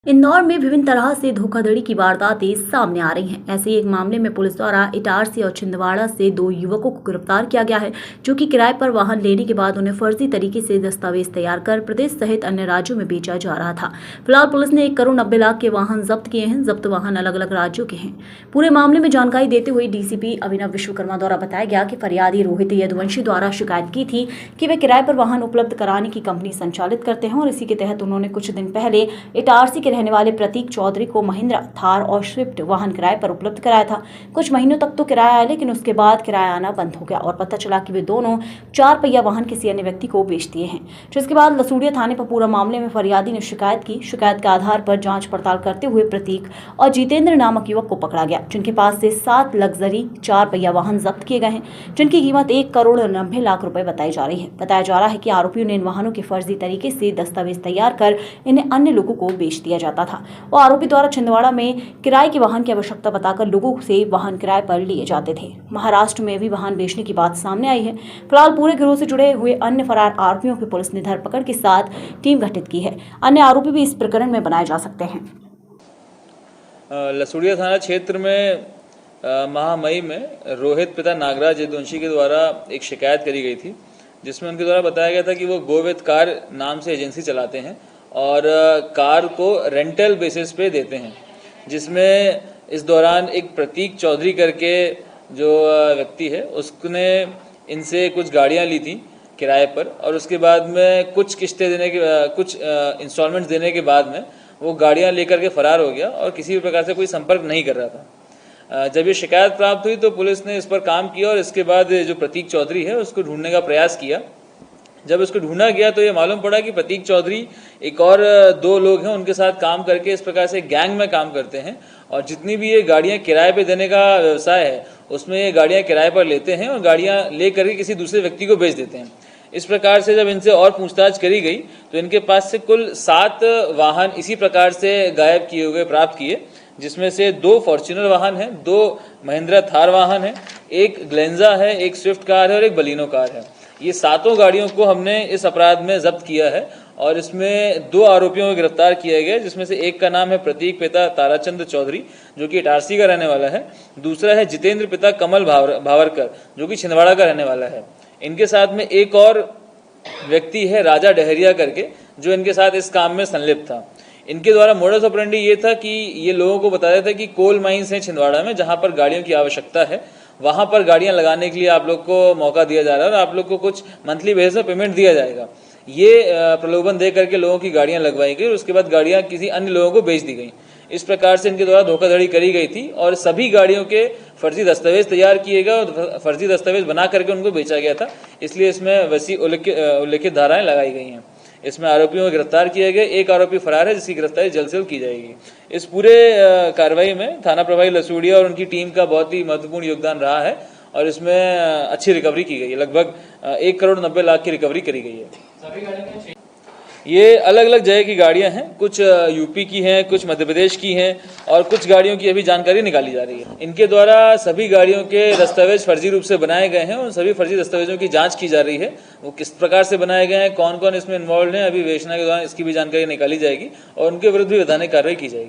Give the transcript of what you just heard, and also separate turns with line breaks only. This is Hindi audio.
इंदौर में विभिन्न तरह से धोखाधड़ी की वारदातें सामने आ रही हैं। ऐसे ही एक मामले में पुलिस द्वारा इटारसी और छिंदवाड़ा से 2 युवकों को गिरफ्तार किया गया है, जो कि किराए पर वाहन लेने के बाद उन्हें फर्जी तरीके से दस्तावेज तैयार कर प्रदेश सहित अन्य राज्यों में बेचा जा रहा था। फिलहाल पुलिस ने 1 करोड़ 90 लाख के वाहन जब्त किए हैं। जब्त वाहन अलग अलग राज्यों के हैं। पूरे मामले में जानकारी देते हुए डीसीपी अभिनव विश्वकर्मा द्वारा बताया गया कि फरियादी रोहित यदुवंशी द्वारा शिकायत की थी कि वे किराए पर वाहन उपलब्ध कराने की कंपनी संचालित करते हैं और इसी के तहत उन्होंने कुछ दिन पहले इटारसी के रहने वाले प्रतीक चौधरी को महिंद्रा थार और स्विफ्ट वाहन किराए पर उपलब्ध कराया था। कुछ महीनों तक तो किराया आया, लेकिन उसके बाद किराया आना बंद हो गया और पता चला कि वे दोनों 4 पहिया वाहन किसी अन्य व्यक्ति को बेच दिए हैं। जिसके बाद लसूड़िया थाने पर पूरा मामले में फरियादी ने शिकायत की। शिकायत के आधार पर जांच पड़ताल करते हुए प्रतीक और जितेंद्र नामक युवक को पकड़ा गया, जिनके पास से 7 लग्जरी 4 पहिया वाहन जब्त किए गए हैं, जिनकी कीमत 1 करोड़ 90 लाख रुपए बताई जा रही है। बताया जा रहा है कि आरोपियों ने इन वाहनों के फर्जी तरीके से दस्तावेज तैयार कर इन्हें अन्य लोगों को बेच दिया जाता था और आरोपी द्वारा छिंदवाड़ा में किराए के वाहन की आवश्यकता बताकर लोगों से वाहन किराए पर लिए जाते थे। महाराष्ट्र में भी वाहन बेचने की बात सामने आई है। फिलहाल पूरे गिरोह से जुड़े हुए अन्य फरार आरोपियों की पुलिस ने धरपकड़ के साथ टीम गठित की है। अन्य आरोपी भी इस प्रकरण में बनाए जा सकते हैं।
लसूड़िया थाना क्षेत्र में माह मई में रोहित पिता नागराज यदुवंशी के द्वारा एक शिकायत करी गई थी, जिसमें उनके द्वारा बताया गया था कि वो गोविंद कार नाम से एजेंसी चलाते हैं और कार को रेंटल बेसिस पे देते हैं, जिसमें इस दौरान एक प्रतीक चौधरी करके जो व्यक्ति है उसने इनसे कुछ गाड़ियां ली थी किराए पर और उसके बाद में कुछ किस्तें देने के कुछ इंस्टॉलमेंट्स देने के बाद में वो गाड़ियां लेकर के फरार हो गया और किसी भी प्रकार से कोई संपर्क नहीं कर रहा था। जब ये शिकायत प्राप्त हुई तो पुलिस ने इस पर काम किया और इसके बाद जो प्रतीक चौधरी है उसको ढूंढने का प्रयास किया। जब इसको ढूंढा गया तो ये मालूम पड़ा कि प्रतीक चौधरी एक और 2 लोग हैं, उनके साथ काम करके इस प्रकार से गैंग में काम करते हैं और जितनी भी ये गाड़ियां किराए पे देने का व्यवसाय है उसमें ये गाड़ियां किराए पर लेते हैं और गाड़ियां ले करके किसी दूसरे व्यक्ति को बेच देते हैं। इस प्रकार से जब इनसे और पूछताछ करी गई तो इनके पास से कुल 7 वाहन इसी प्रकार से गायब किए हुए प्राप्त किए, जिसमें से 2 फॉर्च्यूनर वाहन हैं, 2 महिंद्रा थार वाहन है, 1 ग्लेंजा है, 1 स्विफ्ट कार है और 1 बलिनो कार है। ये 7 गाड़ियों को हमने इस अपराध में जब्त किया है और इसमें 2 आरोपियों को गिरफ्तार किया गया, जिसमें से एक का नाम है प्रतीक पिता ताराचंद चौधरी जो कि इटारसी का रहने वाला है, दूसरा है जितेंद्र पिता कमल भावरकर जो कि छिंदवाड़ा का रहने वाला है। इनके साथ में एक और व्यक्ति है राजा डहरिया करके, जो इनके साथ इस काम में संलिप्त था। इनके द्वारा मोडस ऑपरेंडी ये था कि ये लोगों को बताया था कि कोल माइंस हैं छिंदवाड़ा में जहां पर गाड़ियों की आवश्यकता है, वहां पर गाड़ियां लगाने के लिए आप लोग को मौका दिया जा रहा है और आप लोग को कुछ मंथली बेसिस पे पेमेंट दिया जाएगा। ये प्रलोभन दे करके लोगों की गाड़ियां लगवाई गई और उसके बाद गाड़ियां किसी अन्य लोगों को बेच दी गई। इस प्रकार से इनके द्वारा धोखाधड़ी करी गई थी और सभी गाड़ियों के फर्जी दस्तावेज तैयार किए गए और फर्जी दस्तावेज बना करके उनको बेचा गया था, इसलिए इसमें वैसी उल्लिखित धाराएं लगाई गई हैं। इसमें आरोपियों को गिरफ्तार किया गया, एक आरोपी फरार है जिसकी गिरफ्तारी जल्द से जल्द की जाएगी। इस पूरे कार्रवाई में थाना प्रभारी लसूड़िया और उनकी टीम का बहुत ही महत्वपूर्ण योगदान रहा है और इसमें अच्छी रिकवरी की गई है। लगभग 1 करोड़ 90 लाख की रिकवरी करी गई है। ये अलग अलग जगह की गाड़ियां हैं, कुछ यूपी की हैं, कुछ मध्य प्रदेश की हैं और कुछ गाड़ियों की अभी जानकारी निकाली जा रही है। इनके द्वारा सभी गाड़ियों के दस्तावेज फर्जी रूप से बनाए गए हैं और सभी फर्जी दस्तावेजों की जांच की जा रही है। वो किस प्रकार से बनाए गए हैं, कौन कौन इसमें इन्वॉल्व हैं, अभी वेचना के दौरान इसकी भी जानकारी निकाली जाएगी और उनके विरुद्ध भी वैधानिक कार्रवाई की जाएगी।